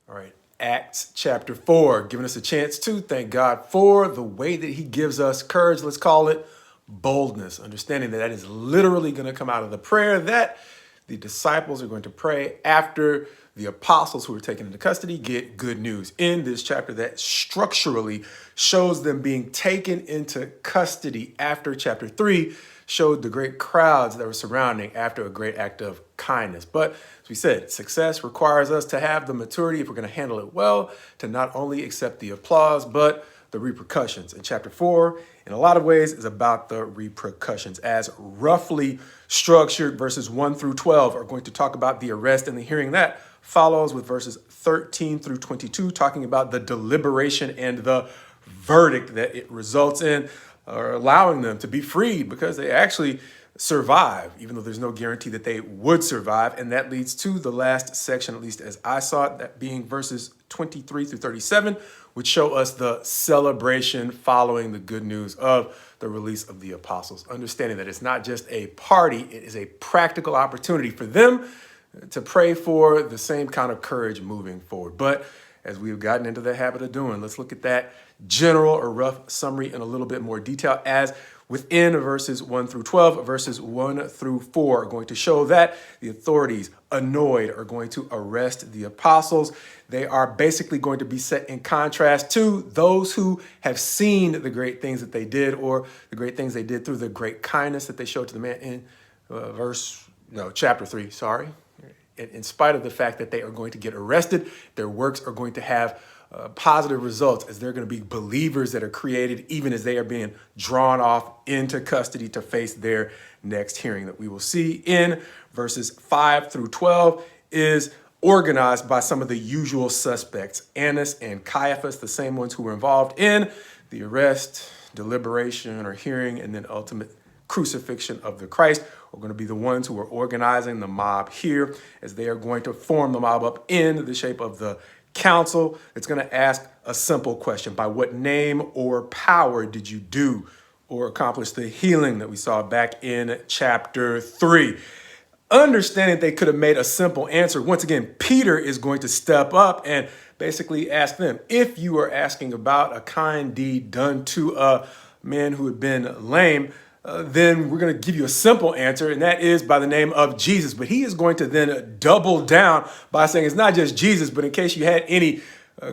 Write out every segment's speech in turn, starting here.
All right, Acts chapter 4, giving us a chance to thank God for the way that he gives us courage. Let's call it boldness, understanding that that is literally going to come out of the prayer that the disciples are going to pray after the apostles who are taken into custody get good news in this chapter that structurally shows them being taken into custody after chapter 3 showed the great crowds that were surrounding after a great act of kindness. But as we said, success requires us to have the maturity, if we're going to handle it well, to not only accept the applause, but the repercussions. And chapter 4, in a lot of ways, is about the repercussions, as roughly structured verses 1 through 12 are going to talk about the arrest and the hearing. That follows with verses 13 through 22, talking about the deliberation and the verdict that it results in, or allowing them to be freed because they actually survive, even though there's no guarantee that they would survive. And that leads to the last section, at least as I saw it, that being verses 23 through 37, which show us the celebration following the good news of the release of the apostles, understanding that it's not just a party, it is a practical opportunity for them to pray for the same kind of courage moving forward. But as we've gotten into the habit of doing, let's look at that general or rough summary in a little bit more detail, as within verses 1 through 12, verses 1 through 4 are going to show that the authorities, annoyed, are going to arrest the apostles. They are basically going to be set in contrast to those who have seen the great things that they did, or the great things they did through the great kindness that they showed to the man in chapter 3, sorry. In spite of the fact that they are going to get arrested, their works are going to have positive results, as they're going to be believers that are created even as they are being drawn off into custody to face their next hearing. That we will see in verses 5 through 12 is organized by some of the usual suspects, Annas and Caiaphas, the same ones who were involved in the arrest, deliberation, or hearing, and then ultimate crucifixion of the Christ, are going to be the ones who are organizing the mob here, as they are going to form the mob up in the shape of the council. It's going to ask a simple question: by what name or power did you do or accomplish the healing that we saw back in chapter 3? Understanding they could have made a simple answer, once again, Peter is going to step up and basically ask them, if you are asking about a kind deed done to a man who had been lame, then we're going to give you a simple answer, and that is by the name of Jesus. But he is going to then double down by saying it's not just Jesus, but in case you had any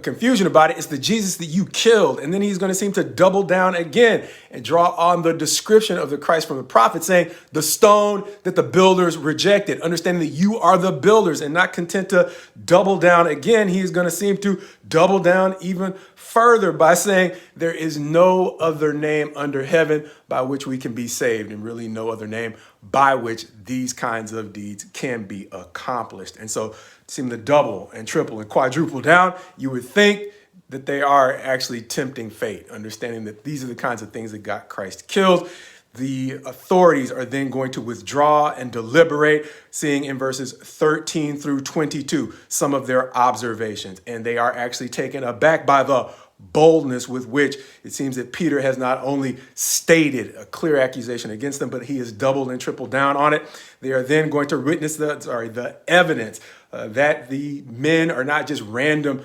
confusion about it, it's the Jesus that you killed. And then he's going to seem to double down again and draw on the description of the Christ from the prophet, saying the stone that the builders rejected, understanding that you are the builders. And not content to double down again, he is going to seem to double down even further by saying there is no other name under heaven by which we can be saved, and really no other name by which these kinds of deeds can be accomplished. And so seem to double and triple and quadruple down. You would think that they are actually tempting fate, understanding that these are the kinds of things that got Christ killed. The authorities are then going to withdraw and deliberate, seeing in verses 13 through 22 some of their observations. And they are actually taken aback by the boldness with which it seems that Peter has not only stated a clear accusation against them, but he has doubled and tripled down on it. They are then going to witness the evidence that the men are not just random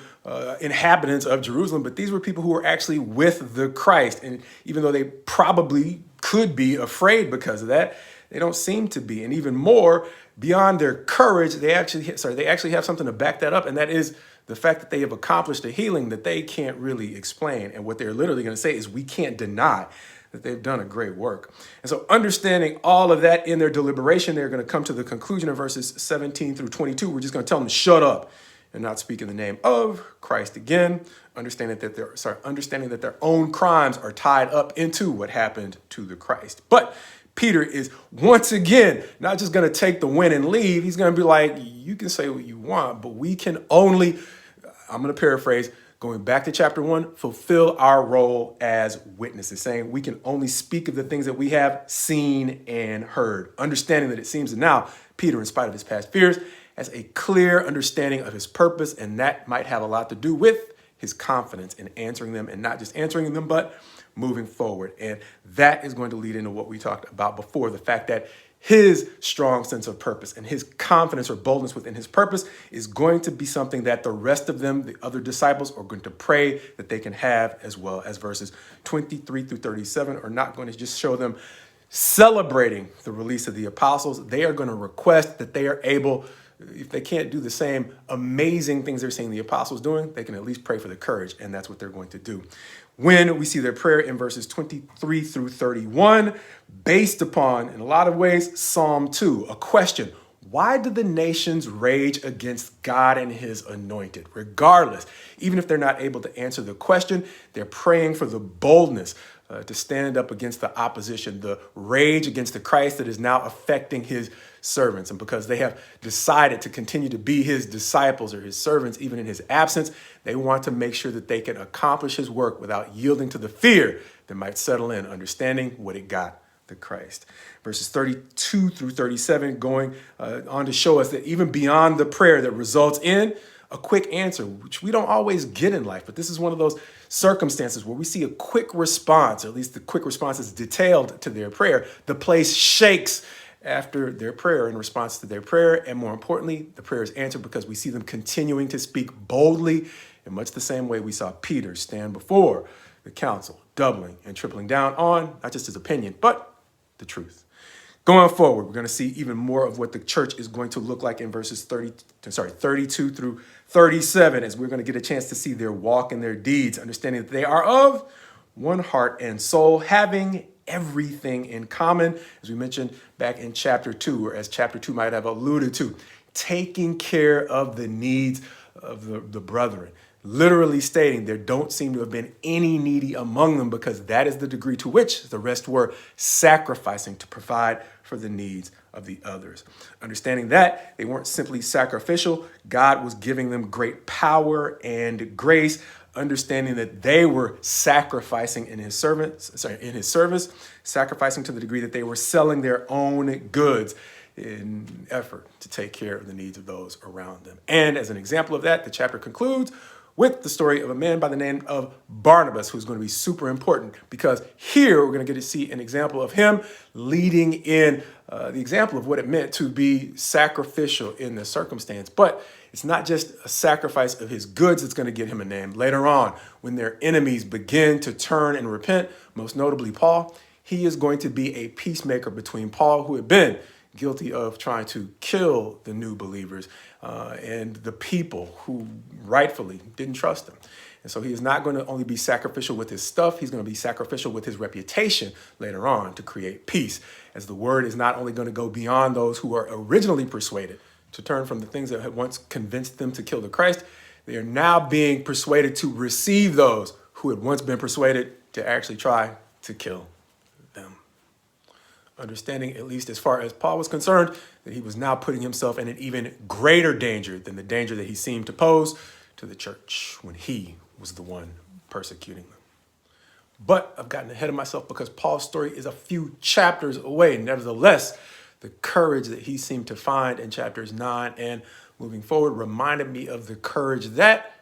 inhabitants of Jerusalem, but these were people who were actually with the Christ. And even though they probably could be afraid because of that, they don't seem to be. And even more, beyond their courage, they actually have something to back that up, and that is the fact that they have accomplished a healing that they can't really explain. And what they're literally going to say is, we can't deny that they've done a great work. And so understanding all of that in their deliberation, they're going to come to the conclusion of verses 17 through 22. We're just going to tell them to shut up and not speak in the name of Christ again, understanding that their own crimes are tied up into what happened to the Christ. But Peter is once again not just going to take the win and leave. He's going to be like, you can say what you want, but we can only, I'm going to paraphrase, going back to chapter 1, fulfill our role as witnesses, saying we can only speak of the things that we have seen and heard. Understanding that it seems that now Peter, in spite of his past fears, has a clear understanding of his purpose, and that might have a lot to do with his confidence in answering them, and not just answering them, but moving forward. And that is going to lead into what we talked about before, the fact that his strong sense of purpose and his confidence or boldness within his purpose is going to be something that the rest of them, the other disciples, are going to pray that they can have as well. As verses 23 through 37 are not going to just show them celebrating the release of the apostles. They are going to request that they are able, if they can't do the same amazing things they're seeing the apostles doing, they can at least pray for the courage, and that's what they're going to do. When we see their prayer in verses 23 through 31, based upon, in a lot of ways, Psalm 2, a question: why do the nations rage against God and his anointed? Regardless, even if they're not able to answer the question, they're praying for the boldness to stand up against the opposition, the rage against the Christ that is now affecting his servants. And because they have decided to continue to be his disciples or his servants, even in his absence, they want to make sure that they can accomplish his work without yielding to the fear that might settle in, understanding what it got the Christ. Verses 32 through 37 going on to show us that even beyond the prayer that results in a quick answer, which we don't always get in life, but this is one of those circumstances where we see a quick response, or at least the quick response is detailed to their prayer. The place shakes after their prayer in response to their prayer. And more importantly, the prayer is answered because we see them continuing to speak boldly in much the same way we saw Peter stand before the council, doubling and tripling down on not just his opinion, but the truth. Going forward, we're going to see even more of what the church is going to look like in verses 32 through 37, as we're going to get a chance to see their walk and their deeds, understanding that they are of one heart and soul, having everything in common, as we mentioned back in chapter 2, or as chapter 2 might have alluded to, taking care of the needs of the brethren. Literally stating there don't seem to have been any needy among them, because that is the degree to which the rest were sacrificing to provide for the needs of the others. Understanding that they weren't simply sacrificial, God was giving them great power and grace, understanding that they were sacrificing in his service, sacrificing to the degree that they were selling their own goods in effort to take care of the needs of those around them. And as an example of that, the chapter concludes with the story of a man by the name of Barnabas, who's going to be super important, because here we're going to get to see an example of him leading in the example of what it meant to be sacrificial in this circumstance. But it's not just a sacrifice of his goods that's going to get him a name. Later on, when their enemies begin to turn and repent, most notably Paul, he is going to be a peacemaker between Paul, who had been guilty of trying to kill the new believers, and the people who rightfully didn't trust him. And so he is not going to only be sacrificial with his stuff, he's going to be sacrificial with his reputation later on to create peace, as the word is not only going to go beyond those who are originally persuaded to turn from the things that had once convinced them to kill the Christ. They are now being persuaded to receive those who had once been persuaded to actually try to kill them. Understanding, at least as far as Paul was concerned, that he was now putting himself in an even greater danger than the danger that he seemed to pose to the church when he was the one persecuting them. But I've gotten ahead of myself, because Paul's story is a few chapters away. Nevertheless, the courage that he seemed to find in chapters 9 and moving forward reminded me of the courage that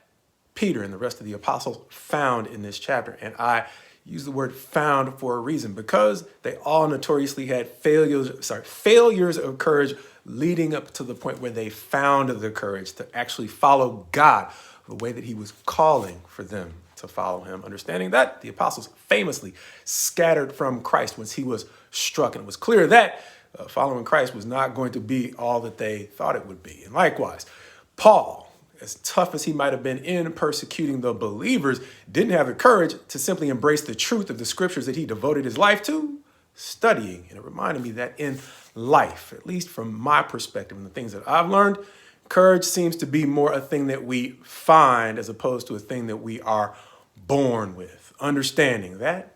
Peter and the rest of the apostles found in this chapter. And I use the word found for a reason, because they all notoriously had failures of courage leading up to the point where they found the courage to actually follow God the way that he was calling for them to follow him. Understanding that the apostles famously scattered from Christ once he was struck. And it was clear that following Christ was not going to be all that they thought it would be. And likewise, Paul, as tough as he might have been in persecuting the believers, didn't have the courage to simply embrace the truth of the scriptures that he devoted his life to studying. And it reminded me that in life, at least from my perspective and the things that I've learned, courage seems to be more a thing that we find as opposed to a thing that we are born with. Understanding that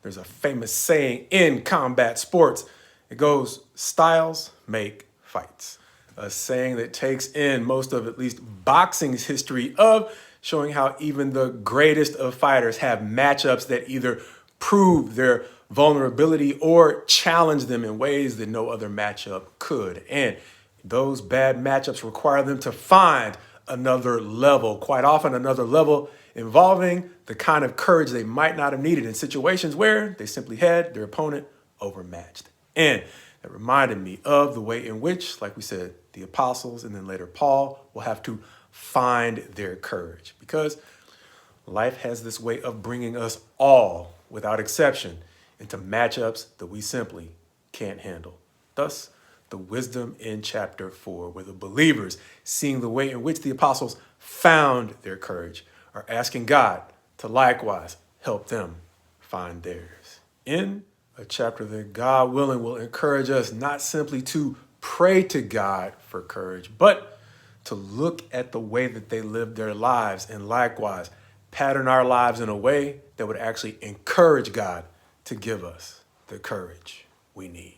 there's a famous saying in combat sports. It goes, styles make fights. A saying that takes in most of at least boxing's history of showing how even the greatest of fighters have matchups that either prove their vulnerability or challenge them in ways that no other matchup could. And those bad matchups require them to find another level, quite often another level involving the kind of courage they might not have needed in situations where they simply had their opponent overmatched. And that reminded me of the way in which, like we said, the apostles and then later Paul will have to find their courage, because life has this way of bringing us all, without exception, into matchups that we simply can't handle. Thus, the wisdom in chapter 4, where the believers, seeing the way in which the apostles found their courage, are asking God to likewise help them find theirs. In a chapter that, God willing, will encourage us not simply to pray to God for courage, but to look at the way that they lived their lives and likewise pattern our lives in a way that would actually encourage God to give us the courage we need.